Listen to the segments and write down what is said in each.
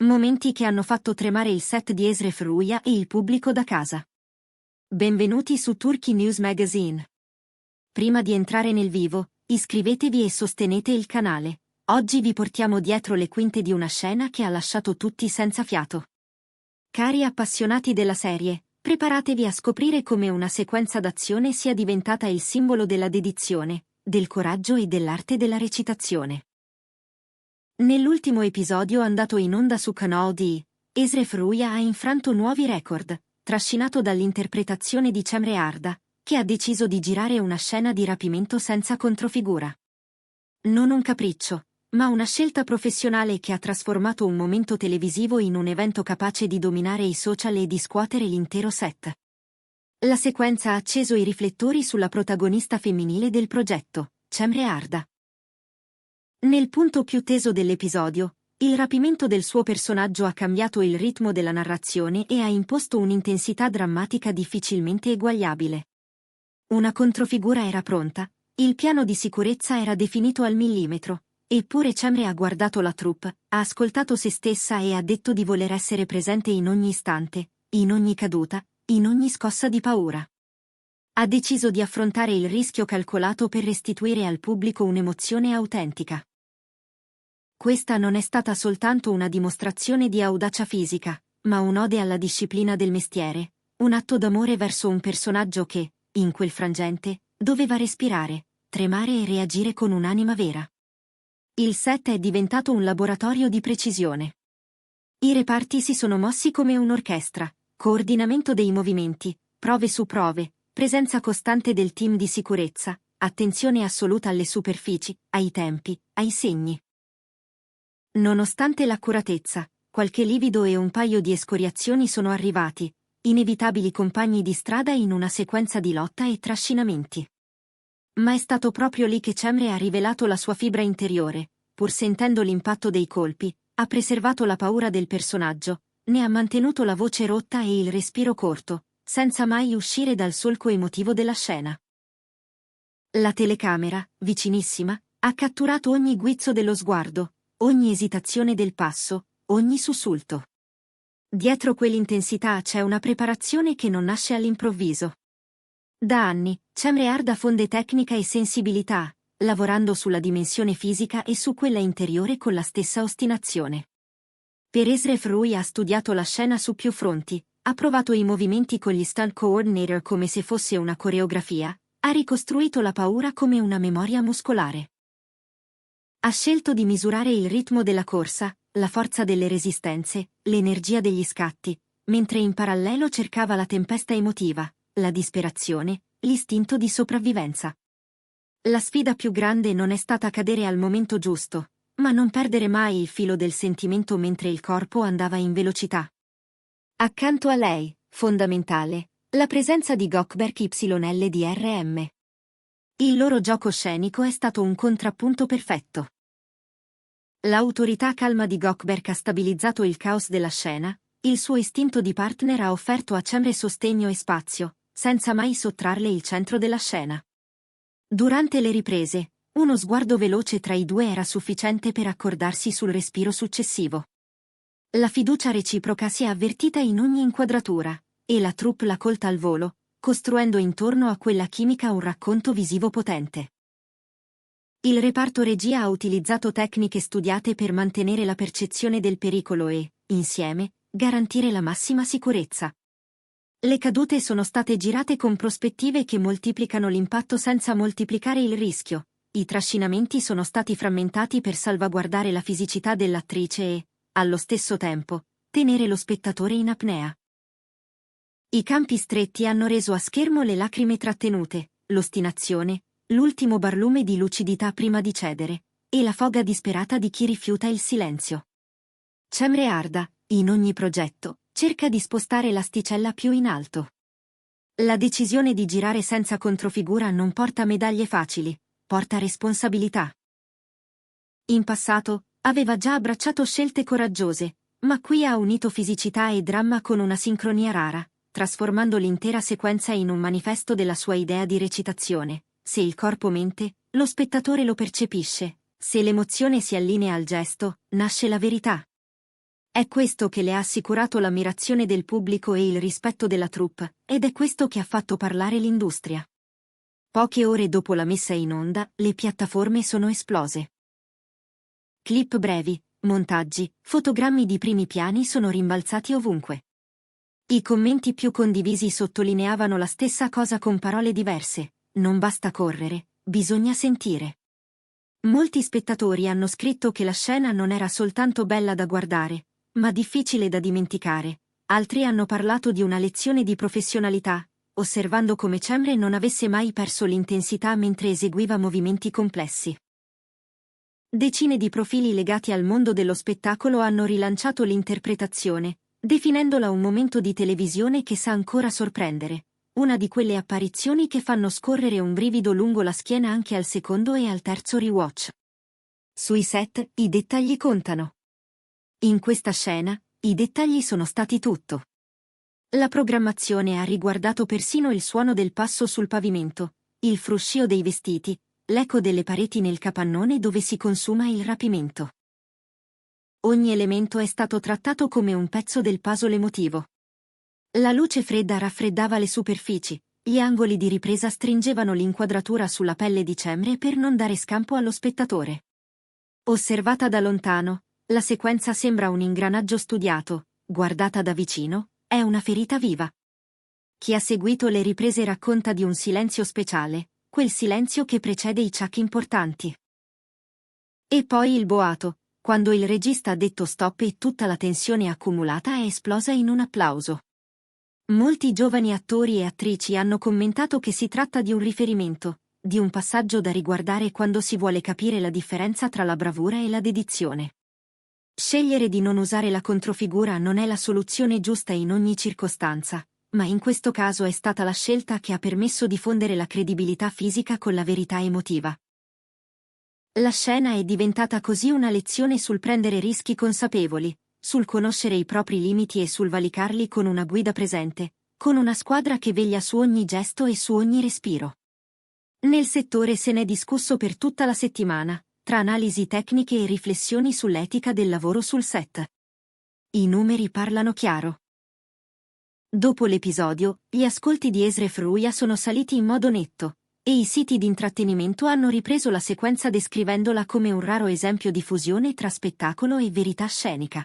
Momenti che hanno fatto tremare il set di Esref Ruya e il pubblico da casa. Benvenuti su Turkey News Magazine. Prima di entrare nel vivo, iscrivetevi e sostenete il canale. Oggi vi portiamo dietro le quinte di una scena che ha lasciato tutti senza fiato. Cari appassionati della serie, preparatevi a scoprire come una sequenza d'azione sia diventata il simbolo della dedizione, del coraggio e dell'arte della recitazione. Nell'ultimo episodio andato in onda su Kanal D, Esref Ruya ha infranto nuovi record, trascinato dall'interpretazione di Cemre Arda, che ha deciso di girare una scena di rapimento senza controfigura. Non un capriccio, ma una scelta professionale che ha trasformato un momento televisivo in un evento capace di dominare i social e di scuotere l'intero set. La sequenza ha acceso i riflettori sulla protagonista femminile del progetto, Cemre Arda. Nel punto più teso dell'episodio, il rapimento del suo personaggio ha cambiato il ritmo della narrazione e ha imposto un'intensità drammatica difficilmente eguagliabile. Una controfigura era pronta, il piano di sicurezza era definito al millimetro, eppure Cemre ha guardato la troupe, ha ascoltato se stessa e ha detto di voler essere presente in ogni istante, in ogni caduta, in ogni scossa di paura. Ha deciso di affrontare il rischio calcolato per restituire al pubblico un'emozione autentica. Questa non è stata soltanto una dimostrazione di audacia fisica, ma un'ode alla disciplina del mestiere, un atto d'amore verso un personaggio che, in quel frangente, doveva respirare, tremare e reagire con un'anima vera. Il set è diventato un laboratorio di precisione. I reparti si sono mossi come un'orchestra, coordinamento dei movimenti, prove su prove, presenza costante del team di sicurezza, attenzione assoluta alle superfici, ai tempi, ai segni. Nonostante l'accuratezza, qualche livido e un paio di escoriazioni sono arrivati, inevitabili compagni di strada in una sequenza di lotta e trascinamenti. Ma è stato proprio lì che Cemre ha rivelato la sua fibra interiore, pur sentendo l'impatto dei colpi, ha preservato la paura del personaggio, ne ha mantenuto la voce rotta e il respiro corto, senza mai uscire dal solco emotivo della scena. La telecamera, vicinissima, ha catturato ogni guizzo dello sguardo, ogni esitazione del passo, ogni sussulto. Dietro quell'intensità c'è una preparazione che non nasce all'improvviso. Da anni, Cemre Arda fonde tecnica e sensibilità, lavorando sulla dimensione fisica e su quella interiore con la stessa ostinazione. Per Esref Ruya ha studiato la scena su più fronti, ha provato i movimenti con gli stunt coordinator come se fosse una coreografia, ha ricostruito la paura come una memoria muscolare. Ha scelto di misurare il ritmo della corsa, la forza delle resistenze, l'energia degli scatti, mentre in parallelo cercava la tempesta emotiva, la disperazione, l'istinto di sopravvivenza. La sfida più grande non è stata cadere al momento giusto, ma non perdere mai il filo del sentimento mentre il corpo andava in velocità. Accanto a lei, fondamentale, la presenza di Gökberk YLDRM. Il loro gioco scenico è stato un contrappunto perfetto. L'autorità calma di Gökberk ha stabilizzato il caos della scena, il suo istinto di partner ha offerto a Cemre sostegno e spazio, senza mai sottrarle il centro della scena. Durante le riprese, uno sguardo veloce tra i due era sufficiente per accordarsi sul respiro successivo. La fiducia reciproca si è avvertita in ogni inquadratura, e la troupe l'ha colta al volo, costruendo intorno a quella chimica un racconto visivo potente. Il reparto regia ha utilizzato tecniche studiate per mantenere la percezione del pericolo e, insieme, garantire la massima sicurezza. Le cadute sono state girate con prospettive che moltiplicano l'impatto senza moltiplicare il rischio. I trascinamenti sono stati frammentati per salvaguardare la fisicità dell'attrice e, allo stesso tempo, tenere lo spettatore in apnea. I campi stretti hanno reso a schermo le lacrime trattenute, l'ostinazione, l'ultimo barlume di lucidità prima di cedere, e la foga disperata di chi rifiuta il silenzio. Cemre Arda, in ogni progetto, cerca di spostare l'asticella più in alto. La decisione di girare senza controfigura non porta medaglie facili, porta responsabilità. In passato, aveva già abbracciato scelte coraggiose, ma qui ha unito fisicità e dramma con una sincronia rara, trasformando l'intera sequenza in un manifesto della sua idea di recitazione. Se il corpo mente, lo spettatore lo percepisce, se l'emozione si allinea al gesto, nasce la verità. È questo che le ha assicurato l'ammirazione del pubblico e il rispetto della troupe, ed è questo che ha fatto parlare l'industria. Poche ore dopo la messa in onda, le piattaforme sono esplose. Clip brevi, montaggi, fotogrammi di primi piani sono rimbalzati ovunque. I commenti più condivisi sottolineavano la stessa cosa con parole diverse: non basta correre, bisogna sentire. Molti spettatori hanno scritto che la scena non era soltanto bella da guardare, ma difficile da dimenticare. Altri hanno parlato di una lezione di professionalità, osservando come Cemre non avesse mai perso l'intensità mentre eseguiva movimenti complessi. Decine di profili legati al mondo dello spettacolo hanno rilanciato l'interpretazione, definendola un momento di televisione che sa ancora sorprendere, una di quelle apparizioni che fanno scorrere un brivido lungo la schiena anche al secondo e al terzo rewatch. Sui set, i dettagli contano. In questa scena, i dettagli sono stati tutto. La programmazione ha riguardato persino il suono del passo sul pavimento, il fruscio dei vestiti, l'eco delle pareti nel capannone dove si consuma il rapimento. Ogni elemento è stato trattato come un pezzo del puzzle emotivo. La luce fredda raffreddava le superfici, gli angoli di ripresa stringevano l'inquadratura sulla pelle di Cemre per non dare scampo allo spettatore. Osservata da lontano, la sequenza sembra un ingranaggio studiato, guardata da vicino, è una ferita viva. Chi ha seguito le riprese racconta di un silenzio speciale, quel silenzio che precede i ciak importanti. E poi il boato, quando il regista ha detto stop e tutta la tensione accumulata è esplosa in un applauso. Molti giovani attori e attrici hanno commentato che si tratta di un riferimento, di un passaggio da riguardare quando si vuole capire la differenza tra la bravura e la dedizione. Scegliere di non usare la controfigura non è la soluzione giusta in ogni circostanza, ma in questo caso è stata la scelta che ha permesso di fondere la credibilità fisica con la verità emotiva. La scena è diventata così una lezione sul prendere rischi consapevoli, sul conoscere i propri limiti e sul valicarli con una guida presente, con una squadra che veglia su ogni gesto e su ogni respiro. Nel settore se n'è discusso per tutta la settimana, tra analisi tecniche e riflessioni sull'etica del lavoro sul set. I numeri parlano chiaro. Dopo l'episodio, gli ascolti di Esref Ruya sono saliti in modo netto, e i siti di intrattenimento hanno ripreso la sequenza descrivendola come un raro esempio di fusione tra spettacolo e verità scenica.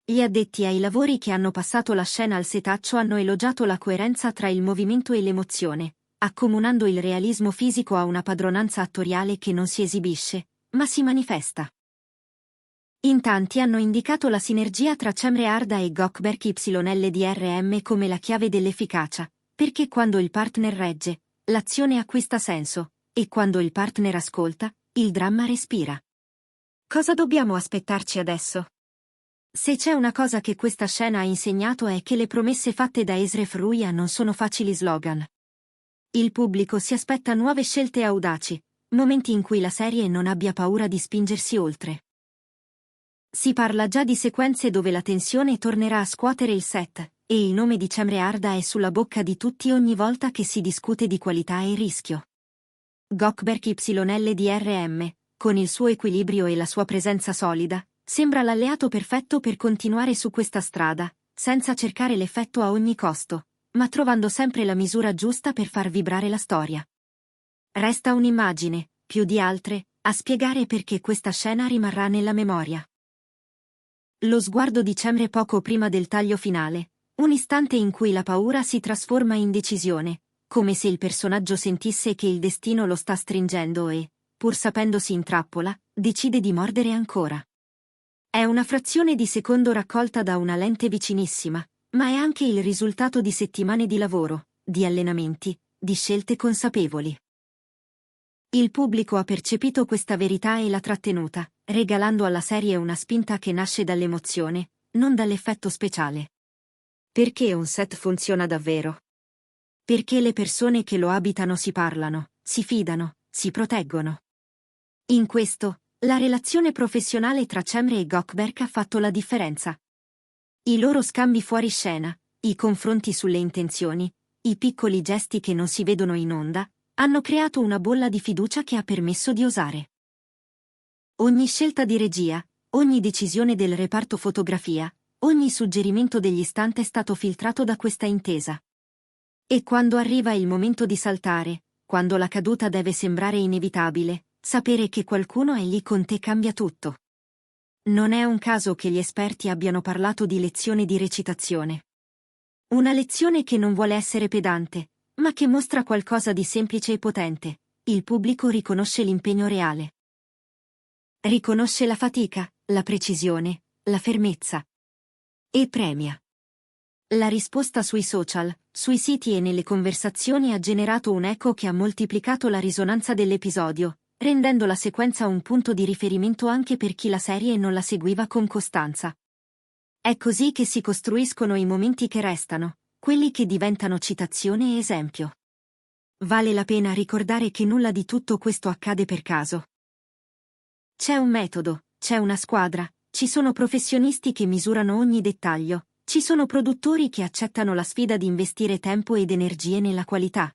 Gli addetti ai lavori che hanno passato la scena al setaccio hanno elogiato la coerenza tra il movimento e l'emozione, accomunando il realismo fisico a una padronanza attoriale che non si esibisce, ma si manifesta. In tanti hanno indicato la sinergia tra Cemre Arda e Gökberk YLDRM come la chiave dell'efficacia, perché quando il partner regge, l'azione acquista senso, e quando il partner ascolta, il dramma respira. Cosa dobbiamo aspettarci adesso? Se c'è una cosa che questa scena ha insegnato è che le promesse fatte da Esref Ruya non sono facili slogan. Il pubblico si aspetta nuove scelte audaci, momenti in cui la serie non abbia paura di spingersi oltre. Si parla già di sequenze dove la tensione tornerà a scuotere il set, e il nome di Cemre Arda è sulla bocca di tutti ogni volta che si discute di qualità e rischio. Gökberk YLDRM, con il suo equilibrio e la sua presenza solida, sembra l'alleato perfetto per continuare su questa strada, senza cercare l'effetto a ogni costo, ma trovando sempre la misura giusta per far vibrare la storia. Resta un'immagine, più di altre, a spiegare perché questa scena rimarrà nella memoria. Lo sguardo di Cemre poco prima del taglio finale, un istante in cui la paura si trasforma in decisione, come se il personaggio sentisse che il destino lo sta stringendo e, pur sapendosi in trappola, decide di mordere ancora. È una frazione di secondo raccolta da una lente vicinissima, ma è anche il risultato di settimane di lavoro, di allenamenti, di scelte consapevoli. Il pubblico ha percepito questa verità e l'ha trattenuta, regalando alla serie una spinta che nasce dall'emozione, non dall'effetto speciale. Perché un set funziona davvero? Perché le persone che lo abitano si parlano, si fidano, si proteggono. In questo, la relazione professionale tra Cemre e Gökberk ha fatto la differenza. I loro scambi fuori scena, i confronti sulle intenzioni, i piccoli gesti che non si vedono in onda, hanno creato una bolla di fiducia che ha permesso di osare. Ogni scelta di regia, ogni decisione del reparto fotografia, ogni suggerimento degli stunt è stato filtrato da questa intesa. E quando arriva il momento di saltare, quando la caduta deve sembrare inevitabile, sapere che qualcuno è lì con te cambia tutto. Non è un caso che gli esperti abbiano parlato di lezione di recitazione. Una lezione che non vuole essere pedante, ma che mostra qualcosa di semplice e potente. Il pubblico riconosce l'impegno reale. Riconosce la fatica, la precisione, la fermezza. E premia. La risposta sui social, sui siti e nelle conversazioni ha generato un eco che ha moltiplicato la risonanza dell'episodio, rendendo la sequenza un punto di riferimento anche per chi la serie non la seguiva con costanza. È così che si costruiscono i momenti che restano, quelli che diventano citazione e esempio. Vale la pena ricordare che nulla di tutto questo accade per caso. C'è un metodo, c'è una squadra, ci sono professionisti che misurano ogni dettaglio, ci sono produttori che accettano la sfida di investire tempo ed energie nella qualità.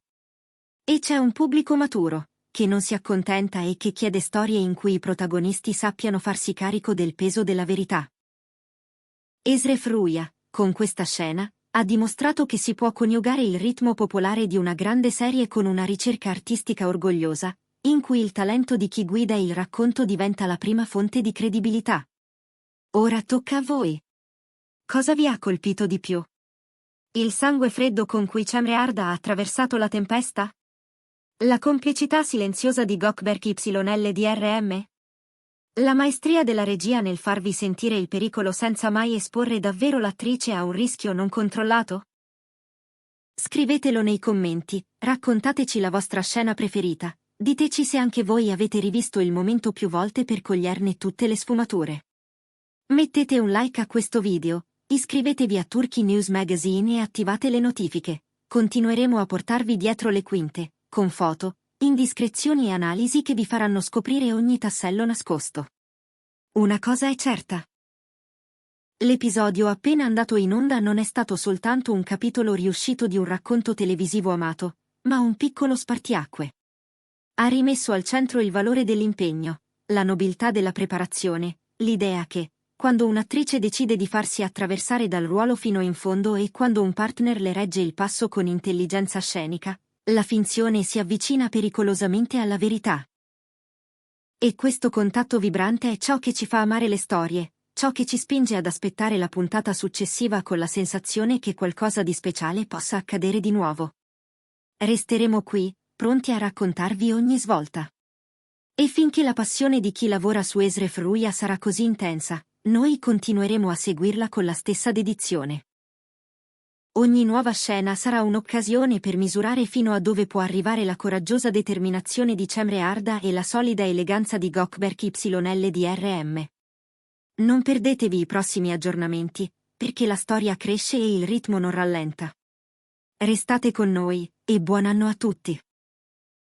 E c'è un pubblico maturo, che non si accontenta e che chiede storie in cui i protagonisti sappiano farsi carico del peso della verità. Esref Ruya, con questa scena, ha dimostrato che si può coniugare il ritmo popolare di una grande serie con una ricerca artistica orgogliosa, in cui il talento di chi guida il racconto diventa la prima fonte di credibilità. Ora tocca a voi. Cosa vi ha colpito di più? Il sangue freddo con cui Chamreard ha attraversato la tempesta? La complicità silenziosa di Gökberk YLDRM? La maestria della regia nel farvi sentire il pericolo senza mai esporre davvero l'attrice a un rischio non controllato? Scrivetelo nei commenti, raccontateci la vostra scena preferita, diteci se anche voi avete rivisto il momento più volte per coglierne tutte le sfumature. Mettete un like a questo video, iscrivetevi a Turkey News Magazine e attivate le notifiche. Continueremo a portarvi dietro le quinte, con foto, indiscrezioni e analisi che vi faranno scoprire ogni tassello nascosto. Una cosa è certa. L'episodio appena andato in onda non è stato soltanto un capitolo riuscito di un racconto televisivo amato, ma un piccolo spartiacque. Ha rimesso al centro il valore dell'impegno, la nobiltà della preparazione, l'idea che, quando un'attrice decide di farsi attraversare dal ruolo fino in fondo e quando un partner le regge il passo con intelligenza scenica, la finzione si avvicina pericolosamente alla verità. E questo contatto vibrante è ciò che ci fa amare le storie, ciò che ci spinge ad aspettare la puntata successiva con la sensazione che qualcosa di speciale possa accadere di nuovo. Resteremo qui, pronti a raccontarvi ogni svolta. E finché la passione di chi lavora su Esref Ruya sarà così intensa, noi continueremo a seguirla con la stessa dedizione. Ogni nuova scena sarà un'occasione per misurare fino a dove può arrivare la coraggiosa determinazione di Cemre Arda e la solida eleganza di Gökberk YLDRM. Non perdetevi i prossimi aggiornamenti, perché la storia cresce e il ritmo non rallenta. Restate con noi, e buon anno a tutti!